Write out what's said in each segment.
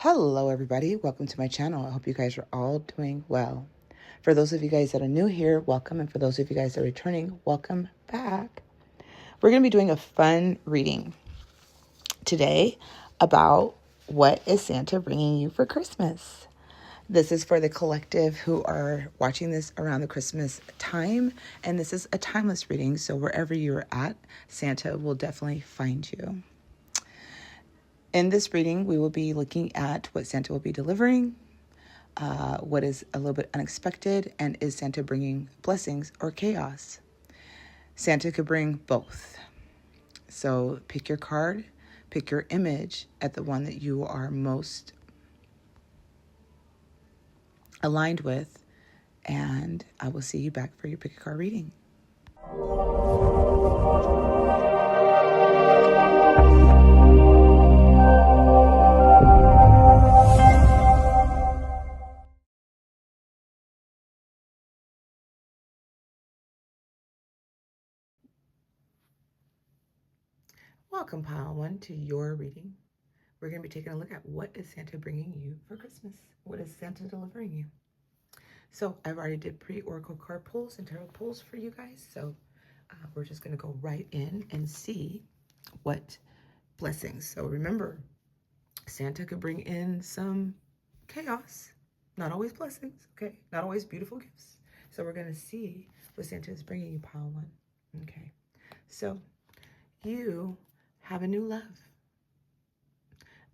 Hello everybody, welcome to my channel. I hope you guys are all doing well. For those of you guys that are new here, welcome. And for those of you guys that are returning, welcome back. We're going to be doing a fun reading today about what is Santa bringing you for Christmas. This is for the collective who are watching this around the Christmas time. And this is a timeless reading. So wherever you're at, Santa will definitely find you. In this reading, we will be looking at what Santa will be delivering, what is a little bit unexpected, and is Santa bringing blessings or chaos? Santa could bring both. So pick your card, pick your image at the one that you are most aligned with, and I will see you back for your pick a card reading. Welcome, Pile 1, to your reading. We're going to be taking a look at what is Santa bringing you for Christmas? What is Santa delivering you? So I've already did pre-oracle card pulls and tarot pulls for you guys. So we're just going to go right in and see what blessings. So remember, Santa could bring in some chaos, not always blessings, okay? Not always beautiful gifts. So we're going to see what Santa is bringing you, Pile 1. Okay, so you have a new love.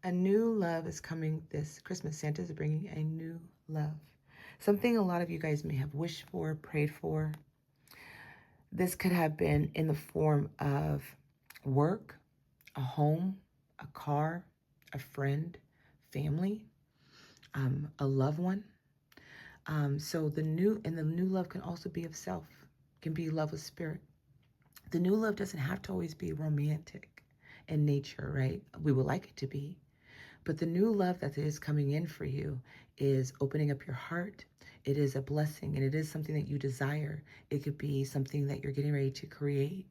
A new love is coming this Christmas. Santa is bringing a new love. Something a lot of you guys may have wished for, prayed for. This could have been in the form of work, a home, a car, a friend, family, a loved one. So the new love can also be of self, can be love of spirit. The new love doesn't have to always be romantic in nature, right? We would like it to be. But the new love that is coming in for you is opening up your heart. It is a blessing, and it is something that you desire. It could be something that you're getting ready to create.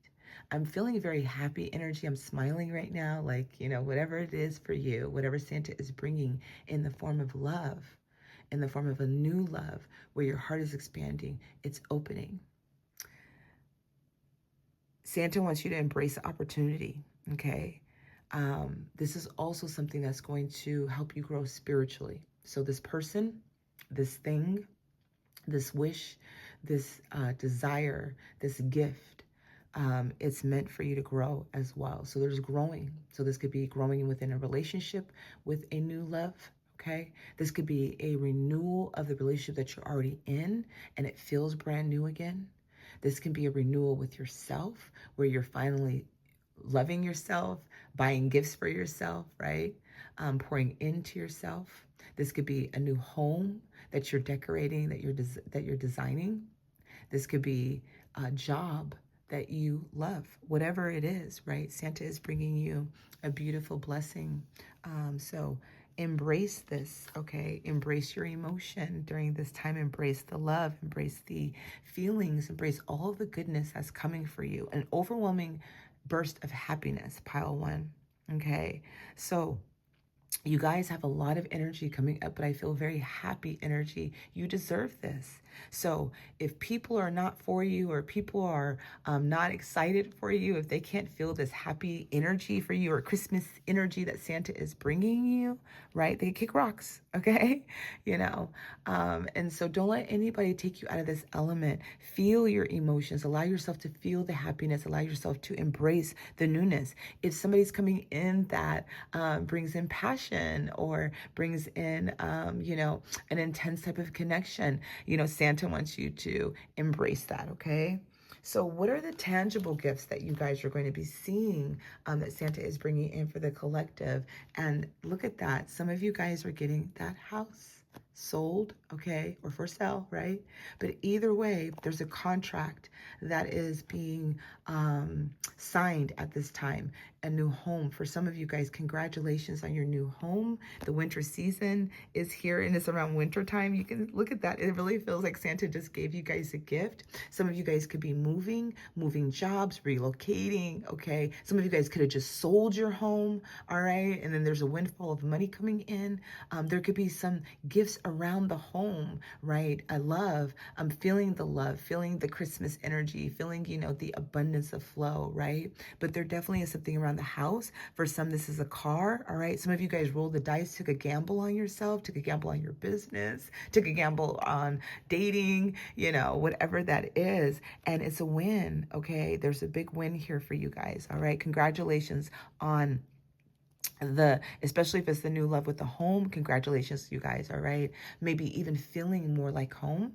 I'm feeling a very happy energy. I'm smiling right now, like, whatever it is for you, whatever Santa is bringing in the form of love, in the form of a new love, where your heart is expanding, it's opening. Santa wants you to embrace the opportunity, okay? This is also something that's going to help you grow spiritually. So this person, this thing, this wish, this desire, this gift, it's meant for you to grow as well. So there's growing. So this could be growing within a relationship with a new love, okay? This could be a renewal of the relationship that you're already in and it feels brand new again. This can be a renewal with yourself where you're finally loving yourself, buying gifts for yourself, right? Pouring into yourself. This could be a new home that you're decorating, that you're designing. This could be a job that you love, whatever it is, right? Santa is bringing you a beautiful blessing. So embrace this, okay? Embrace your emotion during this time. Embrace the love, embrace the feelings, embrace all the goodness that's coming for you. An overwhelming burst of happiness, Pile 1, okay? So you guys have a lot of energy coming up, but I feel very happy energy. You deserve this. So if people are not for you, or people are not excited for you, if they can't feel this happy energy for you, or Christmas energy that Santa is bringing you, right? They kick rocks, okay? And so don't let anybody take you out of this element. Feel your emotions. Allow yourself to feel the happiness. Allow yourself to embrace the newness. If somebody's coming in that brings in passion, or brings in, an intense type of connection, Santa wants you to embrace that, okay? So what are the tangible gifts that you guys are going to be seeing that Santa is bringing in for the collective? And look at that. Some of you guys are getting that house. sold, okay, or for sale, right? But either way, there's a contract that is being signed at this time. A new home for some of you guys. Congratulations on your new home. The winter season is here, and it's around winter time. You can look at that. It really feels like Santa just gave you guys a gift. Some of you guys could be moving jobs, relocating, okay? Some of you guys could have just sold your home, all right? And then there's a windfall of money coming in. There could be some gifts around the home, right? I love, I'm feeling the love, feeling the Christmas energy, feeling, you know, the abundance of flow, right? But there definitely is something around the house. For some, this is a car, all right? Some of you guys rolled the dice, took a gamble on yourself, took a gamble on your business, took a gamble on dating, you know, whatever that is. And it's a win, okay? There's a big win here for you guys, all right? Congratulations on especially if it's the new love with the home. Congratulations, you guys, all right? Maybe even feeling more like home,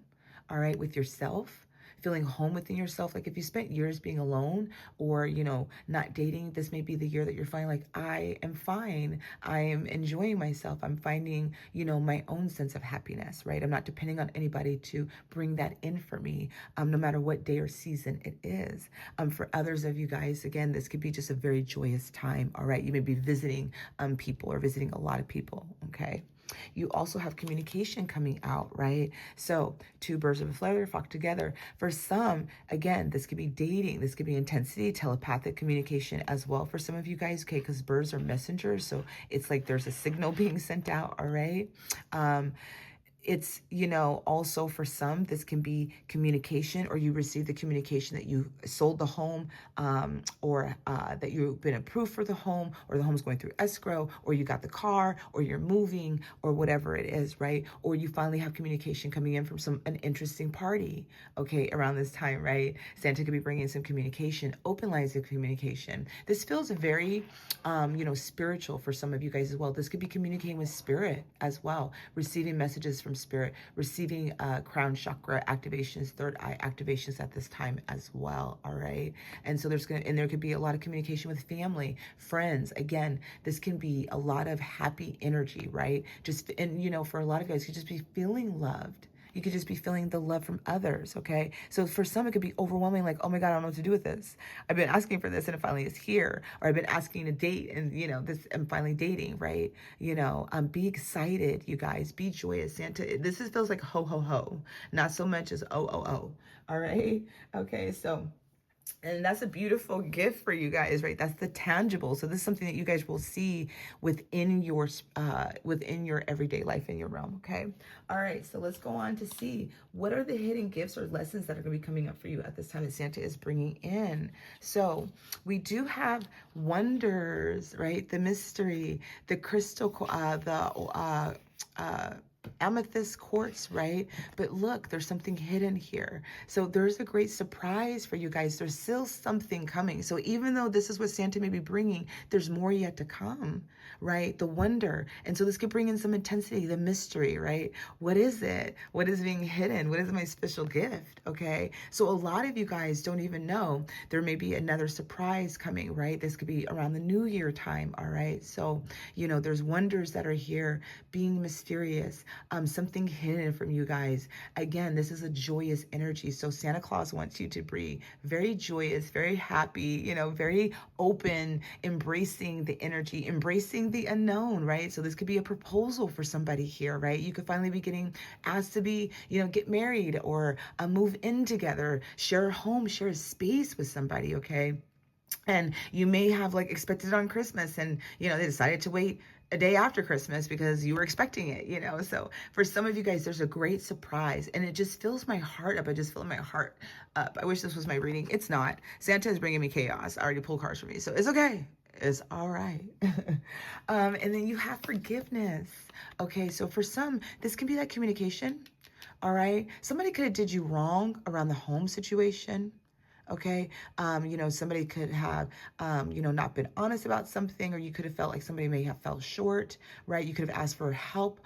all right, with yourself, feeling home within yourself. Like if you spent years being alone or, you know, not dating, this may be the year that you're finding like, I am fine. I am enjoying myself. I'm finding, you know, my own sense of happiness, right? I'm not depending on anybody to bring that in for me, no matter what day or season it is. For others of you guys, again, this could be just a very joyous time, all right? You may be visiting people or visiting a lot of people, okay? You also have communication coming out, right? So two birds of a feather flock together. For some, again, this could be dating. This could be intensity, telepathic communication as well for some of you guys, okay? Because birds are messengers. So it's like there's a signal being sent out, all right? It's, you know, also for some, this can be communication, or you receive the communication that you sold the home, or that you've been approved for the home, or the home's going through escrow, or you got the car, or you're moving, or whatever it is, right? Or you finally have communication coming in from an interesting party, okay, around this time, right? Santa could be bringing some communication, open lines of communication. This feels very, you know, spiritual for some of you guys as well. This could be communicating with spirit as well, receiving messages from spirit, receiving crown chakra activations, third eye activations at this time as well, all right? And so there could be a lot of communication with family, friends. Again, this can be a lot of happy energy, right? And you know, for a lot of guys, you just be feeling loved. You could just be feeling the love from others, okay? So for some, it could be overwhelming, like, oh my God, I don't know what to do with this. I've been asking for this and it finally is here. Or I've been asking to date and, you know, I'm finally dating, right? You know, be excited, you guys. Be joyous. Santa, feels like ho, ho, ho. Not so much as oh, oh, oh. All right? Okay, so... and that's a beautiful gift for you guys, right? That's the tangible. So this is something that you guys will see within your everyday life in your realm, okay? All right, so let's go on to see what are the hidden gifts or lessons that are going to be coming up for you at this time that Santa is bringing in. So we do have wonders, right? The mystery, the crystal, amethyst quartz, right? But look, there's something hidden here. So there's a great surprise for you guys. There's still something coming. So even though this is what Santa may be bringing, there's more yet to come, right? The wonder. And so this could bring in some intensity, the mystery, right? What is it? What is being hidden? What is my special gift? Okay. So a lot of you guys don't even know there may be another surprise coming, right? This could be around the New Year time. All right. So, you know, there's wonders that are here being mysterious, something hidden from you guys. Again, this is a joyous energy. So Santa Claus wants you to be very joyous, very happy, you know, very open, embracing the energy, embracing the unknown, right? So this could be a proposal for somebody here, right? You could finally be getting asked to be, you know, get married or move in together, share a home, share a space with somebody, okay? And you may have like expected it on Christmas and, you know, they decided to wait a day after Christmas because you were expecting it, you know? So for some of you guys, there's a great surprise and it just fills my heart up. I just fill my heart up. I wish this was my reading. It's not. Santa is bringing me chaos. I already pulled cards for me. So it's okay. It's all right. And then you have forgiveness. Okay. So for some, this can be that communication. All right. Somebody could have did you wrong around the home situation. Okay. You know, somebody could have, you know, not been honest about something, or you could have felt like somebody may have fell short, right? You could have asked for help,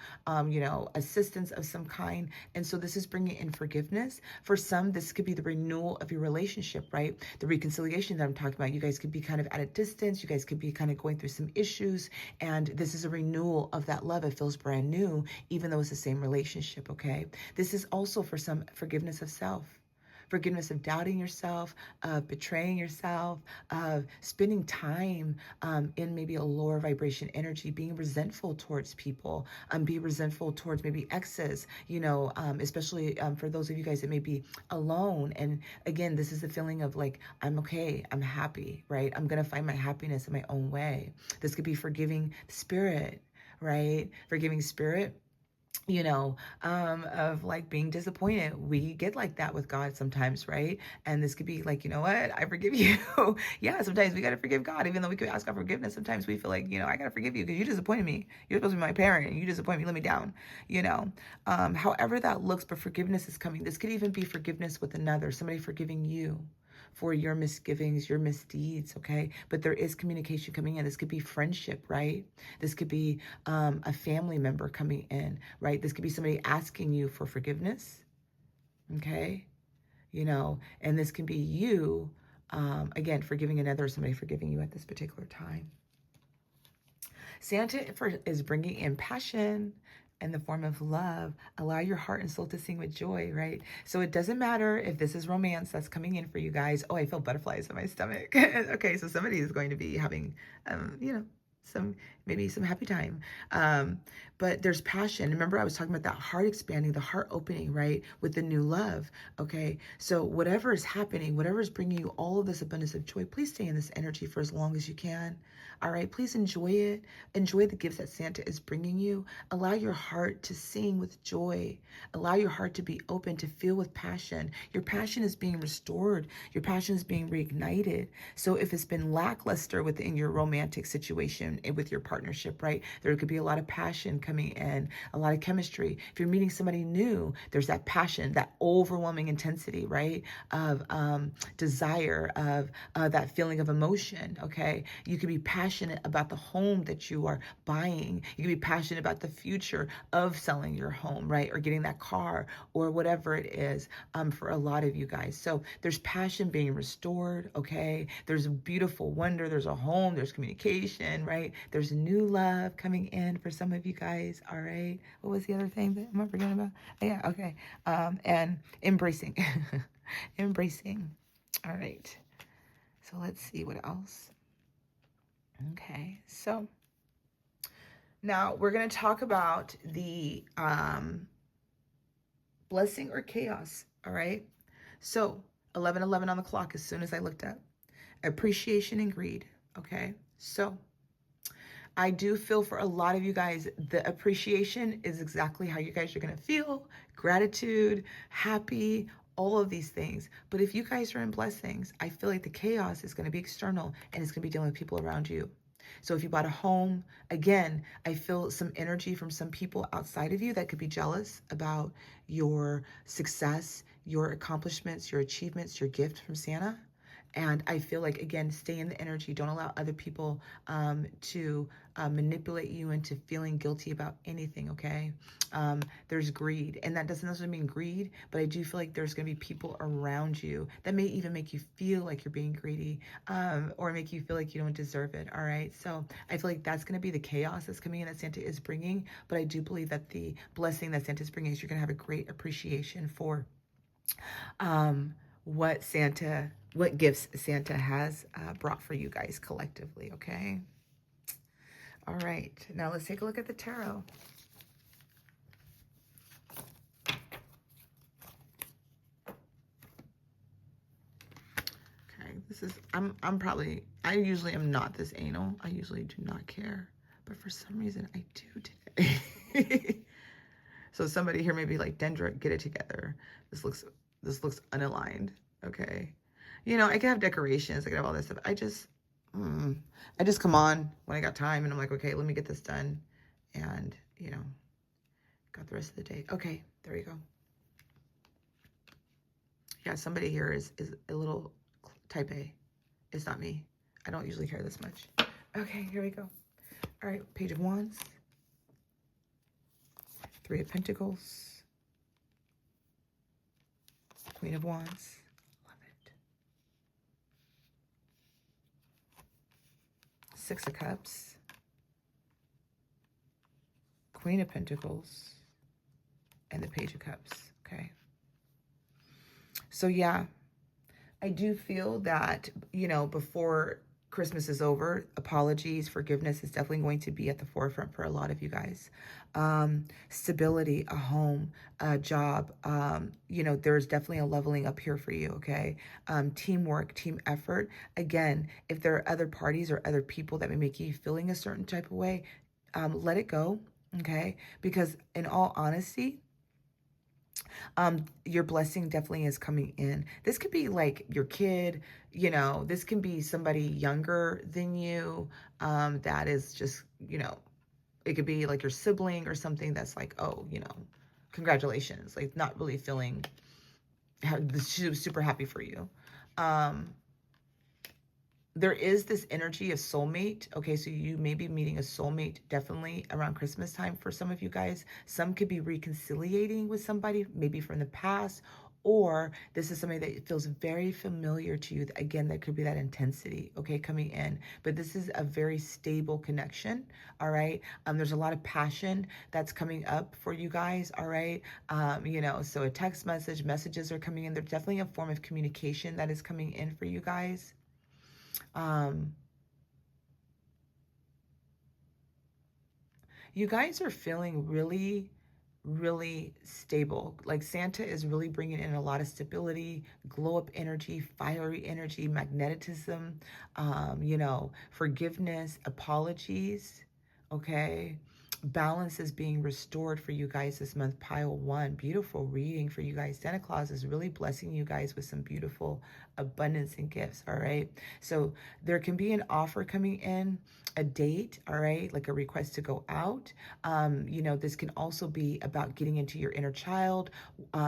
you know, assistance of some kind. And so this is bringing in forgiveness. For some, this could be the renewal of your relationship, right? The reconciliation that I'm talking about. You guys could be kind of at a distance. You guys could be kind of going through some issues. And this is a renewal of that love. It feels brand new, even though it's the same relationship, okay? This is also for some forgiveness of self. Forgiveness of doubting yourself, of betraying yourself, of spending time in maybe a lower vibration energy, being resentful towards people, be resentful towards maybe exes, you know, especially for those of you guys that may be alone. And again, this is the feeling of like, I'm okay, I'm happy, right? I'm going to find my happiness in my own way. This could be forgiving spirit, right? Forgiving spirit, you know, of like being disappointed. We get like that with God sometimes, right? And this could be like, you know what? I forgive you. Yeah, sometimes we got to forgive God, even though we could ask God forgiveness. Sometimes we feel like, you know, I got to forgive you because you disappointed me. You're supposed to be my parent and you disappoint me, let me down, you know. However that looks, but forgiveness is coming. This could even be forgiveness with another, somebody forgiving you for your misgivings, your misdeeds, okay? But there is communication coming in. This could be friendship, right? This could be a family member coming in, right? This could be somebody asking you for forgiveness, okay? You know, and this can be you, again, forgiving another, or somebody forgiving you at this particular time. Santa is bringing in passion in the form of love. Allow your heart and soul to sing with joy, right? So it doesn't matter if this is romance that's coming in for you guys. Oh, I feel butterflies in my stomach. Okay, so somebody is going to be having, you know, maybe some happy time. But there's passion. Remember, I was talking about that heart expanding, the heart opening, right? With the new love. Okay. So whatever is happening, whatever is bringing you all of this abundance of joy, please stay in this energy for as long as you can. All right. Please enjoy it. Enjoy the gifts that Santa is bringing you. Allow your heart to sing with joy. Allow your heart to be open, to feel with passion. Your passion is being restored. Your passion is being reignited. So if it's been lackluster within your romantic situation with your partnership, right? There could be a lot of passion coming in, a lot of chemistry. If you're meeting somebody new, there's that passion, that overwhelming intensity, right? Of desire, of that feeling of emotion, okay? You could be passionate about the home that you are buying. You could be passionate about the future of selling your home, right? Or getting that car or whatever it is for a lot of you guys. So there's passion being restored, okay? There's a beautiful wonder. There's a home. There's communication, right? There's new love coming in for some of you guys, all right? What was the other thing that am I forgetting about? Oh, yeah, okay. And embracing. Embracing. All right. So let's see what else. Okay, so now we're going to talk about the blessing or chaos, all right? So 11:11 on the clock as soon as I looked up. Appreciation and greed, okay? So I do feel for a lot of you guys, the appreciation is exactly how you guys are going to feel. Gratitude, happy, all of these things. But if you guys are in blessings, I feel like the chaos is going to be external and it's going to be dealing with people around you. So if you bought a home, again, I feel some energy from some people outside of you that could be jealous about your success, your accomplishments, your achievements, your gift from Santa. And I feel like, again, stay in the energy. Don't allow other people to manipulate you into feeling guilty about anything, okay? There's greed. And that doesn't necessarily mean greed, but I do feel like there's going to be people around you that may even make you feel like you're being greedy or make you feel like you don't deserve it, all right? So I feel like that's going to be the chaos that's coming in that Santa is bringing. But I do believe that the blessing that Santa is bringing is you're going to have a great appreciation for what gifts Santa has brought for you guys collectively, okay? All right, now let's take a look at the tarot. Okay, this is, I usually am not this anal. I usually do not care, but for some reason I do today. So somebody here may be like, Dendra, get it together. This looks unaligned, okay? You know, I can have decorations, I can have all this stuff. I just come on when I got time and I'm like, okay, let me get this done. And, you know, got the rest of the day. Okay, there you go. Yeah, somebody here is a little Type A. It's not me. I don't usually care this much. Okay, here we go. All right, Page of Wands. Three of Pentacles. Queen of Wands. Love it. Six of Cups. Queen of Pentacles. And the Page of Cups. Okay. So yeah, I do feel that, you know, before Christmas is over, apologies, forgiveness is definitely going to be at the forefront for a lot of you guys. Stability, a home, a job, you know, there's definitely a leveling up here for you, okay? Teamwork, team effort. Again, if there are other parties or other people that may make you feeling a certain type of way, let it go, okay? Because in all honesty, your blessing definitely is coming in. This could be like your kid, you know, this can be somebody younger than you, that is just, you know, it could be like your sibling or something that's like, oh, you know, congratulations, like not really feeling super happy for you. There is this energy of soulmate. Okay, so you may be meeting a soulmate definitely around Christmas time for some of you guys. Some could be reconciliating with somebody, maybe from the past, or this is somebody that feels very familiar to you. Again, there could be that intensity, okay, coming in. But this is a very stable connection, all right? There's a lot of passion that's coming up for you guys, all right? You know, so a text message, messages are coming in. There's definitely a form of communication that is coming in for you guys. You guys are feeling really, really stable. Like Santa is really bringing in a lot of stability, glow up energy, fiery energy, magnetism, you know, forgiveness, apologies. Okay. Balance is being restored for you guys this month. Pile one. Beautiful reading for you guys. Santa Claus is really blessing you guys with some beautiful abundance and gifts. All right. So there can be an offer coming in, a date. All right. Like a request to go out. You know, this can also be about getting into your inner child.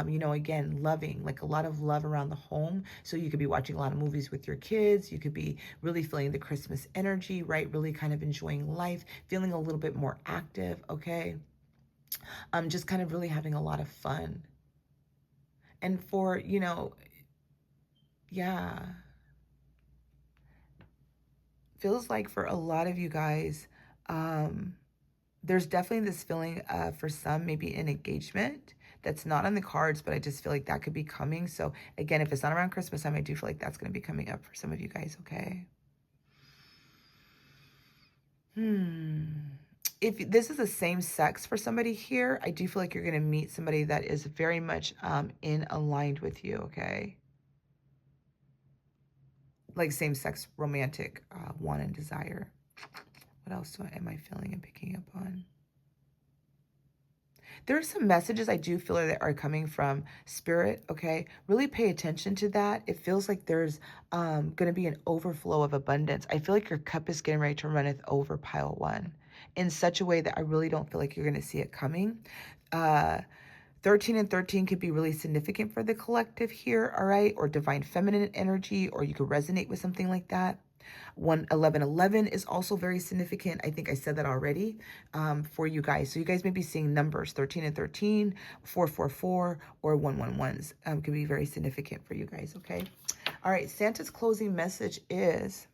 You know, again, loving, like a lot of love around the home. So you could be watching a lot of movies with your kids. You could be really feeling the Christmas energy, right? Really kind of enjoying life, feeling a little bit more active. Okay. Just kind of really having a lot of fun. And for, you know, yeah, feels like for a lot of you guys, there's definitely this feeling for some, maybe an engagement that's not on the cards, but I just feel like that could be coming. So again, if it's not around Christmas time, I do feel like that's going to be coming up for some of you guys. Okay. If this is the same sex for somebody here, I do feel like you're going to meet somebody that is very much in aligned with you, okay? Like same sex romantic want and desire. What else am I feeling and picking up on? There are some messages I do feel that are coming from spirit, okay? Really pay attention to that. It feels like there's going to be an overflow of abundance. I feel like your cup is getting ready to runneth over, pile one, in such a way that I really don't feel like you're going to see it coming. 13 and 13 could be really significant for the collective here, all right? Or divine feminine energy, or you could resonate with something like that. 1111 is also very significant. I think I said that already for you guys. So you guys may be seeing numbers 13 and 13, 444, or 111s could be very significant for you guys, okay? All right, Santa's closing message is,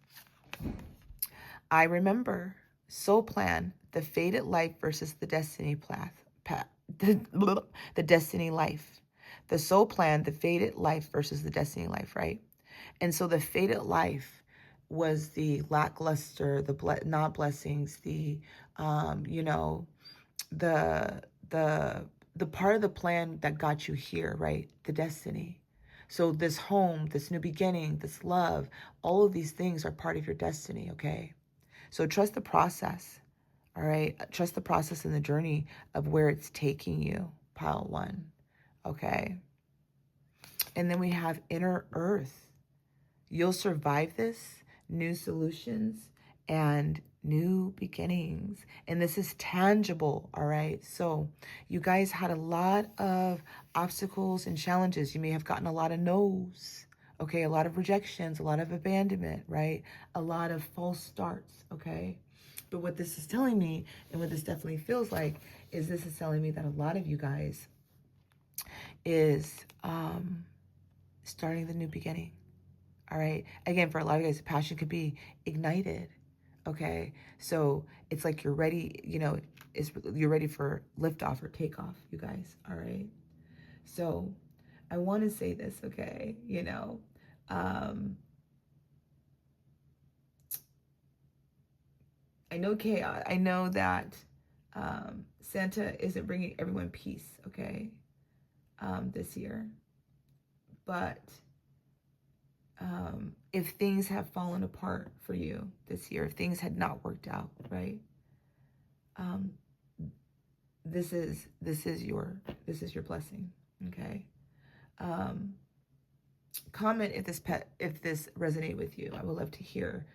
I remember, soul plan, the fated life versus the destiny path, the destiny life. The soul plan, the fated life versus the destiny life, right? And so the fated life was the lackluster, the not blessings, the you know, the part of the plan that got you here, right? The destiny. So this home, this new beginning, this love, all of these things are part of your destiny, okay? So trust the process, all right? Trust the process and the journey of where it's taking you, pile one, okay? And then we have inner earth. You'll survive this, new solutions and new beginnings. And this is tangible, all right? So you guys had a lot of obstacles and challenges. You may have gotten a lot of no's, Okay, a lot of rejections, a lot of abandonment, right? A lot of false starts, okay? But what this is telling me, and what this definitely feels like, is this is telling me that a lot of you guys is starting the new beginning, all right? Again, for a lot of you guys, the passion could be ignited, okay? So it's like you're ready, you know, you're ready for liftoff or takeoff, you guys, all right? So I want to say this, okay? You know, I know chaos. I know that Santa isn't bringing everyone peace, okay, this year. But if things have fallen apart for you this year, if things had not worked out, right? This is your blessing, okay? Comment if this resonate with you. I would love to hear.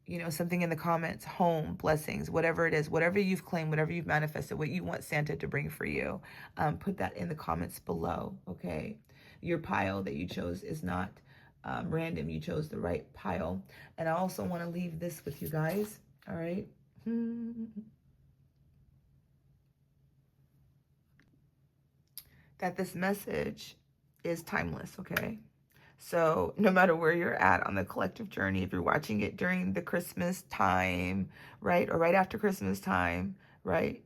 You know, something in the comments, home, blessings, whatever it is, whatever you've claimed, whatever you've manifested, what you want Santa to bring for you, put that in the comments below, okay? Your pile that you chose is not random. You chose the right pile. And I also want to leave this with you guys, all right? That this message is timeless, okay? So no matter where you're at on the collective journey, if you're watching it during the Christmas time, right, or right after Christmas time, right,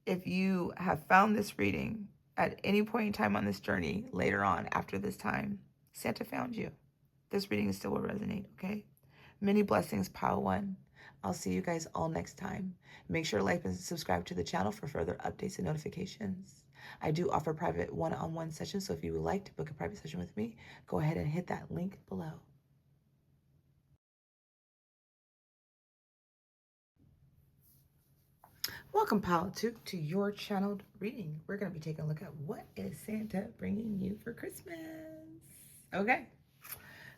if you have found this reading at any point in time on this journey later on after this time, Santa found you. This reading still will resonate, okay? Many blessings, pile one. I'll see you guys all next time. Make sure to like and subscribe to the channel for further updates and notifications. I do offer private one-on-one sessions, so if you would like to book a private session with me, go ahead and hit that link below. Welcome, pile two, to your channeled reading. We're going to be taking a look at what is Santa bringing you for Christmas. Okay,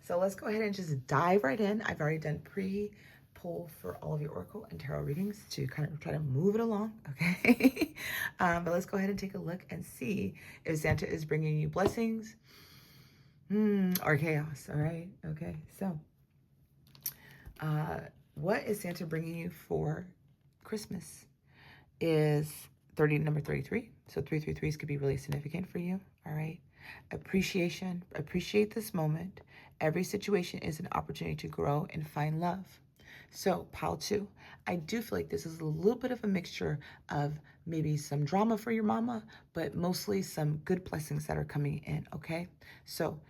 so let's go ahead and just dive right in. I've already done pre-pull for all of your oracle and tarot readings to kind of try to move it along, okay? But let's go ahead and take a look and see if Santa is bringing you blessings or chaos, all right? Okay, so what is Santa bringing you for Christmas? Is number 33. So 333s could be really significant for you. All right. Appreciation. Appreciate this moment. Every situation is an opportunity to grow and find love. So pile two, I do feel like this is a little bit of a mixture of maybe some drama for your mama, but mostly some good blessings that are coming in. Okay. So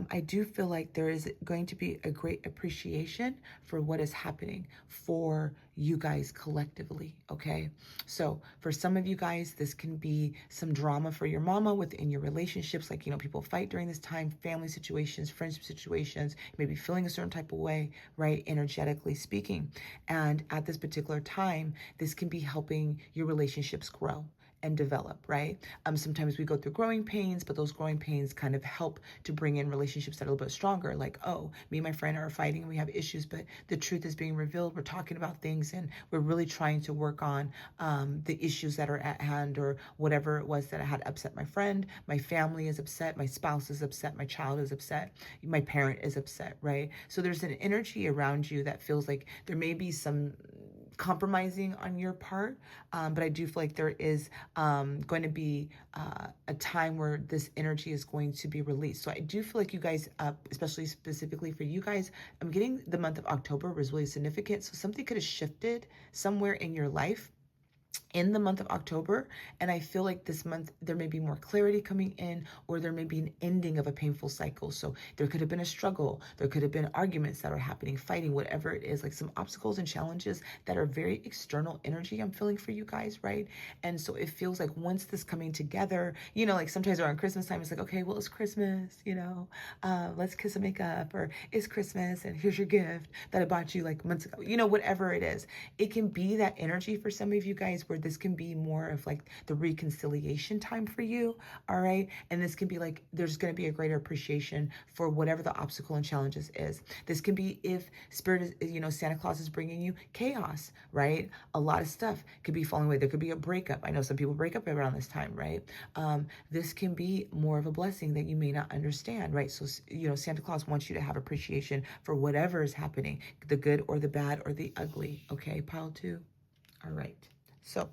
I do feel like there is going to be a great appreciation for what is happening for you guys collectively, okay? So for some of you guys, this can be some drama for your mama within your relationships, like, you know, people fight during this time, family situations, friendship situations, maybe feeling a certain type of way, right, energetically speaking. And at this particular time, this can be helping your relationships grow and develop, right? Sometimes we go through growing pains, but those growing pains kind of help to bring in relationships that are a little bit stronger. Like, oh, me and my friend are fighting and we have issues, but the truth is being revealed. We're talking about things and we're really trying to work on the issues that are at hand, or whatever it was that I had upset my friend. My family is upset. My spouse is upset. My child is upset. My parent is upset, right? So there's an energy around you that feels like there may be some compromising on your part, but I do feel like there is going to be a time where this energy is going to be released. So I do feel like you guys, especially specifically for you guys, I'm getting the month of October was really significant. So something could have shifted somewhere in your life in the month of October, and I feel like this month there may be more clarity coming in, or there may be an ending of a painful cycle. So there could have been a struggle, there could have been arguments that are happening, fighting, whatever it is, like some obstacles and challenges that are very external energy I'm feeling for you guys, right? And so it feels like once this coming together, you know, like sometimes around Christmas time, it's like, okay, well, it's Christmas, you know, let's kiss and make up, or it's Christmas and here's your gift that I bought you like months ago, you know, whatever it is. It can be that energy for some of you guys where this can be more of like the reconciliation time for you, all right? And this can be like, there's going to be a greater appreciation for whatever the obstacle and challenges is. This can be if Spirit is, Santa Claus is bringing you chaos, right? A lot of stuff could be falling away. There could be a breakup. I know some people break up around this time, right? This can be more of a blessing that you may not understand, right? So, Santa Claus wants you to have appreciation for whatever is happening, the good or the bad or the ugly, okay? Pile 2. All right. So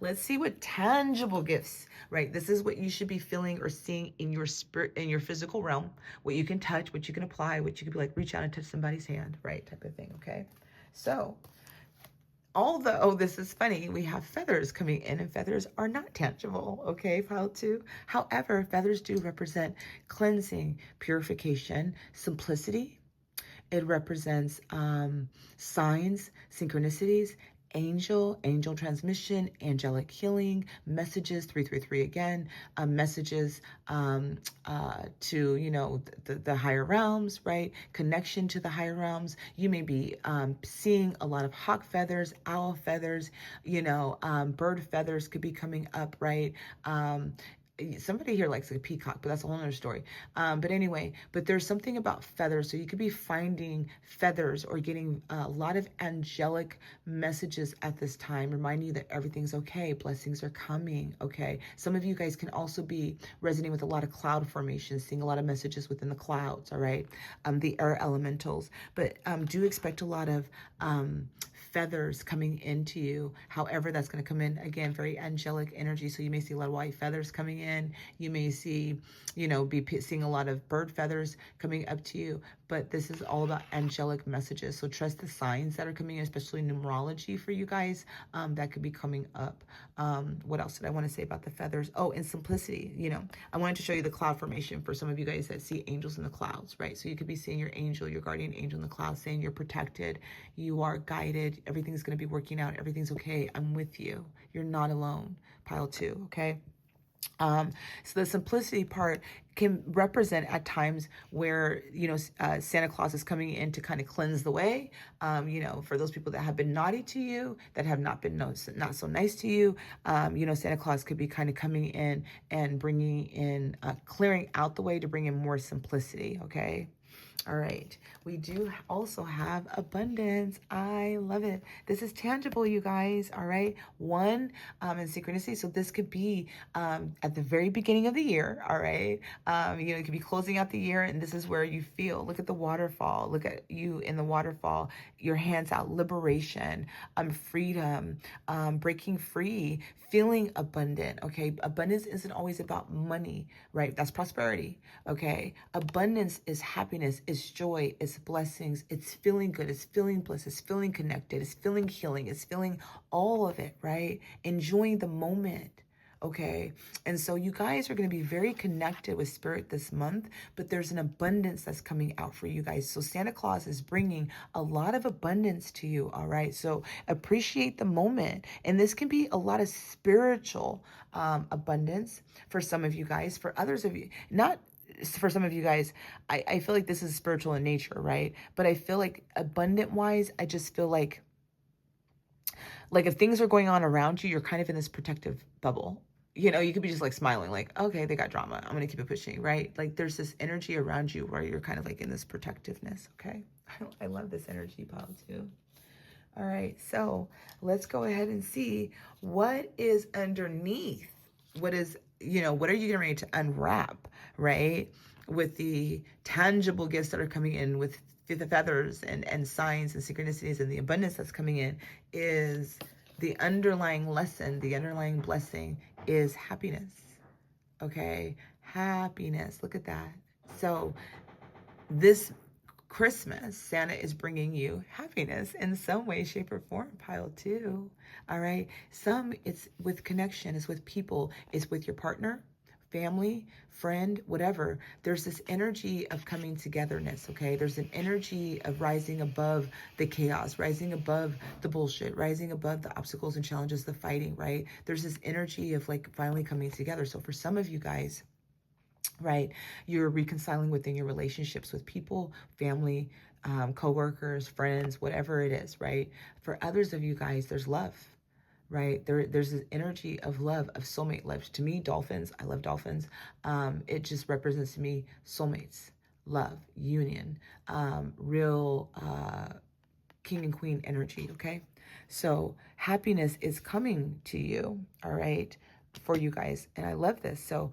let's see what tangible gifts, right? This is what you should be feeling or seeing in your spirit, in your physical realm, what you can touch, what you can apply, what you could be like, reach out and touch somebody's hand, right? Type of thing, okay? So although, this is funny, we have feathers coming in, and feathers are not tangible, okay, pile 2. However, feathers do represent cleansing, purification, simplicity. It represents signs, synchronicities, angel transmission, angelic healing, messages, 333 again, messages to, the higher realms, right? Connection to the higher realms. You may be seeing a lot of hawk feathers, owl feathers, bird feathers could be coming up, right? Somebody here likes a peacock, but that's a whole other story. But anyway, but there's something about feathers. So you could be finding feathers or getting a lot of angelic messages at this time, reminding you that everything's okay. Blessings are coming, okay? Some of you guys can also be resonating with a lot of cloud formations, seeing a lot of messages within the clouds, all right? The air elementals. But do expect a lot of feathers coming into you. However, that's going to come in, again, very angelic energy. So you may see a lot of white feathers coming in. You may see, be seeing a lot of bird feathers coming up to you. But this is all about angelic messages. So trust the signs that are coming in, especially numerology for you guys. That could be coming up. What else did I want to say about the feathers? Oh, and simplicity. I wanted to show you the cloud formation for some of you guys that see angels in the clouds, right? So you could be seeing your angel, your guardian angel in the clouds, saying you're protected, you are guided, everything's going to be working out, everything's okay, I'm with you, you're not alone. Pile 2, okay? So the simplicity part can represent at times where, Santa Claus is coming in to kind of cleanse the way, for those people that have been naughty to you, that have not been not so nice to you, Santa Claus could be kind of coming in and bringing in, clearing out the way to bring in more simplicity, okay? All right, we do also have abundance. I love it. This is tangible, you guys. All right, 1 in synchronicity. So this could be at the very beginning of the year. All right, it could be closing out the year, and this is where you feel. Look at the waterfall. Look at you in the waterfall. Your hands out. Liberation, freedom, breaking free, feeling abundant. Okay, abundance isn't always about money, right? That's prosperity. Okay, abundance is happiness. It's joy, it's blessings, it's feeling good, it's feeling bliss, it's feeling connected, it's feeling healing, it's feeling all of it, right? Enjoying the moment, okay? And so you guys are going to be very connected with Spirit this month, but there's an abundance that's coming out for you guys. So Santa Claus is bringing a lot of abundance to you, all right? So appreciate the moment. And this can be a lot of spiritual abundance for some of you guys. For others of you, not for some of you guys, I feel like this is spiritual in nature, right? But I feel like abundant wise, I just feel like if things are going on around you, you're kind of in this protective bubble. You could be just like smiling, like, okay, they got drama, I'm gonna keep it pushing, right? Like there's this energy around you where you're kind of like in this protectiveness, okay? I love this energy pile too. All right, so let's go ahead and see what is underneath. What is, what are you getting ready to unwrap, right? With the tangible gifts that are coming in, with the feathers and signs and synchronicities and the abundance that's coming in, is the underlying lesson, the underlying blessing is happiness, okay? Happiness, look at that. So this Christmas, Santa is bringing you happiness in some way, shape, or form. Pile 2. All right. Some it's with connection, it's with people, it's with your partner, family, friend, whatever. There's this energy of coming togetherness. Okay. There's an energy of rising above the chaos, rising above the bullshit, rising above the obstacles and challenges, the fighting, right? There's this energy of like finally coming together. So for some of you guys, right, you're reconciling within your relationships with people, family, co-workers, friends, whatever it is, right? For others of you guys, there's love, right? There's this energy of love, of soulmate love. To me, dolphins, I love dolphins. It just represents to me soulmates, love, union, real king and queen energy, okay? So happiness is coming to you, all right, for you guys. And I love this. So,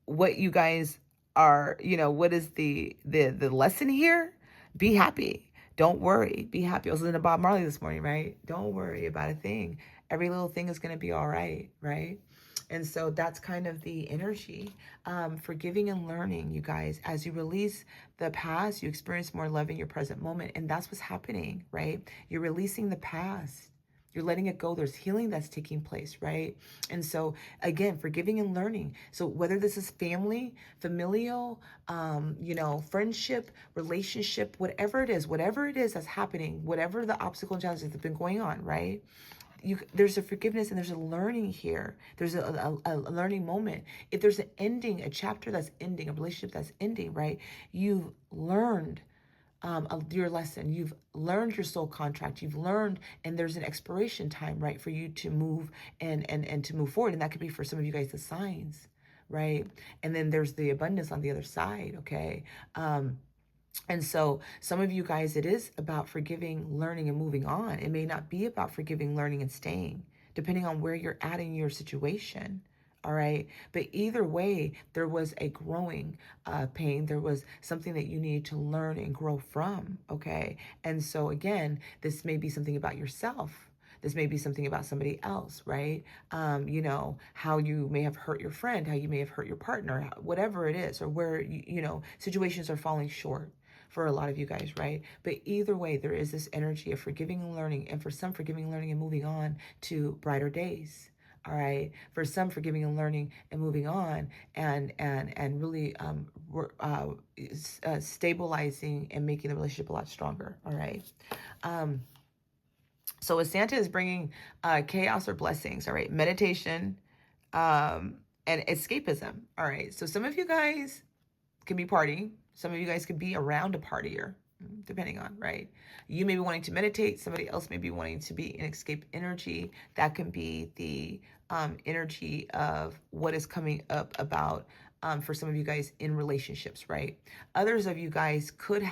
what you guys are, what is the lesson here? Be happy. Don't worry. Be happy. I was listening to Bob Marley this morning, right? Don't worry about a thing. Every little thing is going to be all right, right? And so that's kind of the energy. Forgiving and learning, you guys. As you release the past, you experience more love in your present moment. And that's what's happening, right? You're releasing the past. You're letting it go. There's healing that's taking place, right? And so, again, forgiving and learning. So whether this is family, familial, friendship, relationship, whatever it is that's happening, whatever the obstacle and challenges that have been going on, right? There's a forgiveness and there's a learning here. There's a learning moment. If there's an ending, a chapter that's ending, a relationship that's ending, right? You've learned your lesson. You've learned your soul contract. You've learned, and there's an expiration time, right, for you to move and to move forward. And that could be for some of you guys the signs, right? And then there's the abundance on the other side, okay? And so some of you guys, it is about forgiving, learning, and moving on. It may not be about forgiving, learning, and staying, depending on where you're at in your situation. All right. But either way, there was a growing pain. There was something that you needed to learn and grow from. Okay. And so again, this may be something about yourself. This may be something about somebody else, right? How you may have hurt your friend, how you may have hurt your partner, whatever it is, or where, situations are falling short for a lot of you guys, right? But either way, there is this energy of forgiving and learning, and for some, forgiving, learning, and moving on to brighter days. All right. For some, forgiving and learning and moving on, and really stabilizing and making the relationship a lot stronger. All right. So as Santa is bringing chaos or blessings, all right, meditation and escapism. All right. So some of you guys can be partying. Some of you guys could be around a partier, depending on, right? You may be wanting to meditate. Somebody else may be wanting to be in escape energy. That can be the energy of what is coming up about for some of you guys in relationships, right? Others of you guys could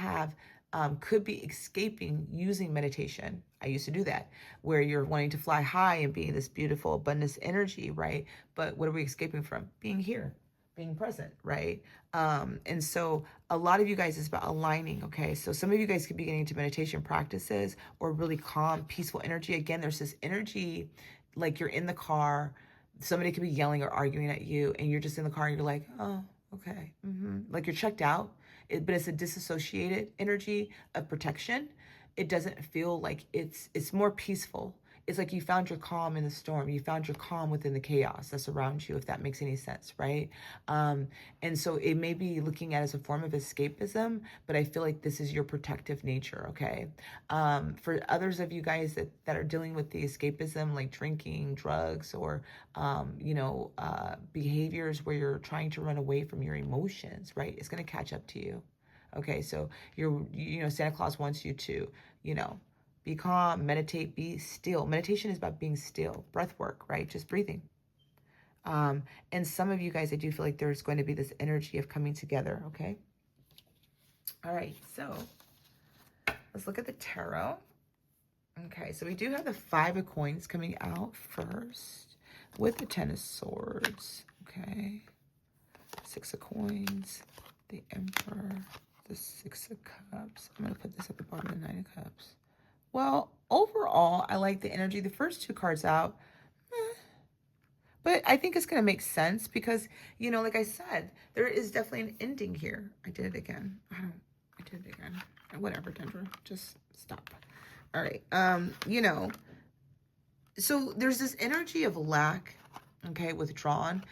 be escaping using meditation. I used to do that, where you're wanting to fly high and be in this beautiful abundance energy, right? But what are we escaping from? Being here, being present, right? And so a lot of you guys is about aligning, okay? So some of you guys could be getting into meditation practices or really calm, peaceful energy. Again, there's this energy, like you're in the car, somebody could be yelling or arguing at you, and you're just in the car and you're like, oh, okay. Like you're checked out, but it's a disassociated energy of protection. It doesn't feel like it's more peaceful. It's like you found your calm in the storm. You found your calm within the chaos that's around you, if that makes any sense, right? And so it may be looking at it as a form of escapism, but I feel like this is your protective nature, okay? For others of you guys that are dealing with the escapism, like drinking, drugs, or, behaviors where you're trying to run away from your emotions, right? It's going to catch up to you. Okay, so Santa Claus wants you to, be calm, meditate, be still. Meditation is about being still, breath work, right? Just breathing. And some of you guys, I do feel like there's going to be this energy of coming together, okay? All right, so let's look at the tarot. Okay, so we do have the 5 of coins coming out first with the 10 of swords, okay? 6 of coins, the Emperor, the 6 of cups. I'm going to put this at the bottom of the 9 of cups. Well, overall, I like the energy. The first 2 cards out, but I think it's going to make sense because, like I said, there is definitely an ending here. I did it again. I did it again. Whatever, Dendra. Just stop. All right. So there's this energy of lack, okay, withdrawn.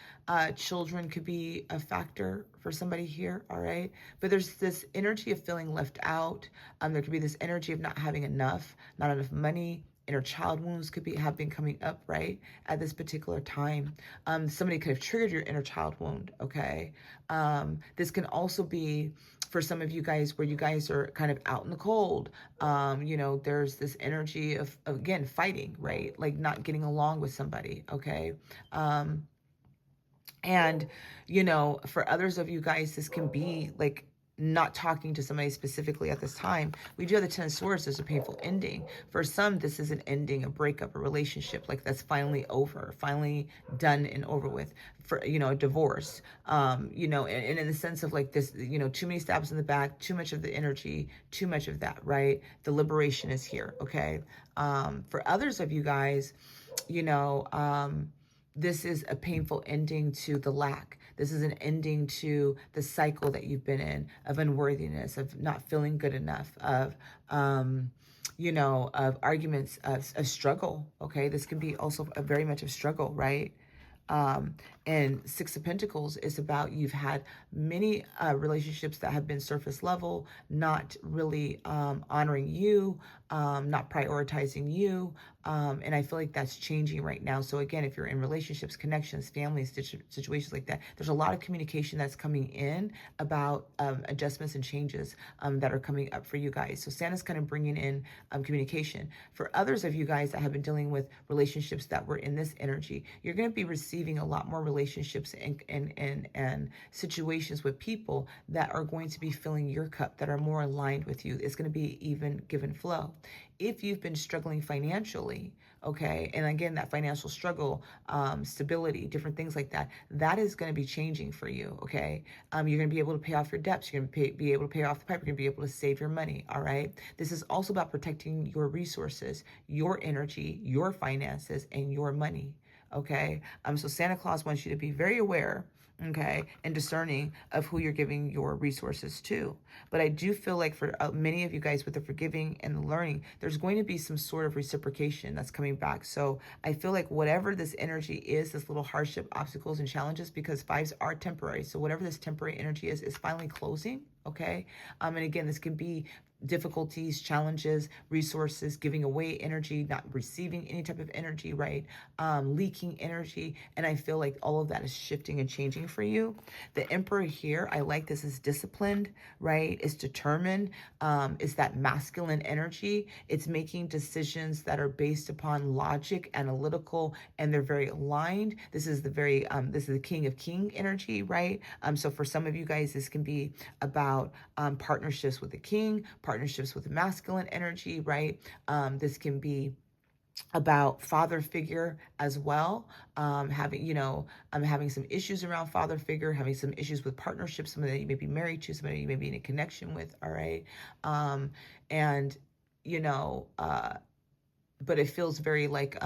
Children could be a factor for somebody here, all right? But there's this energy of feeling left out. There could be this energy of not having enough, not enough money. Inner child wounds have been coming up, right, at this particular time. Somebody could have triggered your inner child wound, okay? This can also be for some of you guys, where you guys are kind of out in the cold, you know, there's this energy of, again, fighting, right? Like not getting along with somebody, okay? And, you know, for others of you guys, this can be like not talking to somebody specifically at this time. We do have the Ten of Swords. There's a painful ending. For some, this is an ending, a breakup, a relationship, like that's finally over, finally done and over with. For, you know, a divorce, you know, and in the sense of like this, you know, too many stabs in the back, too much of the energy, too much of that, right? The liberation is here, okay? For others of you guys, you know, this is a painful ending to the lack. This is an ending to the cycle that you've been in of unworthiness, of not feeling good enough, of, you know, of arguments, of struggle. Okay. This can be also a very much of struggle, right? And Six of Pentacles is about, you've had many relationships that have been surface level, not really honoring you, not prioritizing you. And I feel like that's changing right now. So again, if you're in relationships, connections, families, situations like that, there's a lot of communication that's coming in about adjustments and changes that are coming up for you guys. So Santa's kind of bringing in communication. For others of you guys that have been dealing with relationships that were in this energy, you're going to be receiving a lot more relationships and situations with people that are going to be filling your cup, that are more aligned with you. It's going to be even give and flow. If you've been struggling financially, okay, and again, that financial struggle, stability, different things like that, that is going to be changing for you, okay? You're going to be able to pay off your debts. You're going to be able to pay off the pipe. You're going to be able to save your money, all right? This is also about protecting your resources, your energy, your finances, and your money, okay? So Santa Claus wants you to be very aware, okay, and discerning of who you're giving your resources to. But I do feel like for many of you guys, with the forgiving and the learning, there's going to be some sort of reciprocation that's coming back. So I feel like whatever this energy is, this little hardship, obstacles, and challenges, because fives are temporary. So whatever this temporary energy is finally closing, okay? And again, this can be difficulties, challenges, resources, giving away energy, not receiving any type of energy, right? Leaking energy. And I feel like all of that is shifting and changing for you. The Emperor here, I like this, is disciplined, right? It's determined. It's that masculine energy. It's making decisions that are based upon logic, analytical, and they're very aligned. This is the King of King energy, right? So for some of you guys, this can be about partnerships with the king, partnerships with the masculine energy, right? This can be about father figure as well, having, you know, having some issues around father figure, having some issues with partnerships, somebody that you may be married to, somebody you may be in a connection with, all right? And, you know, but it feels very like,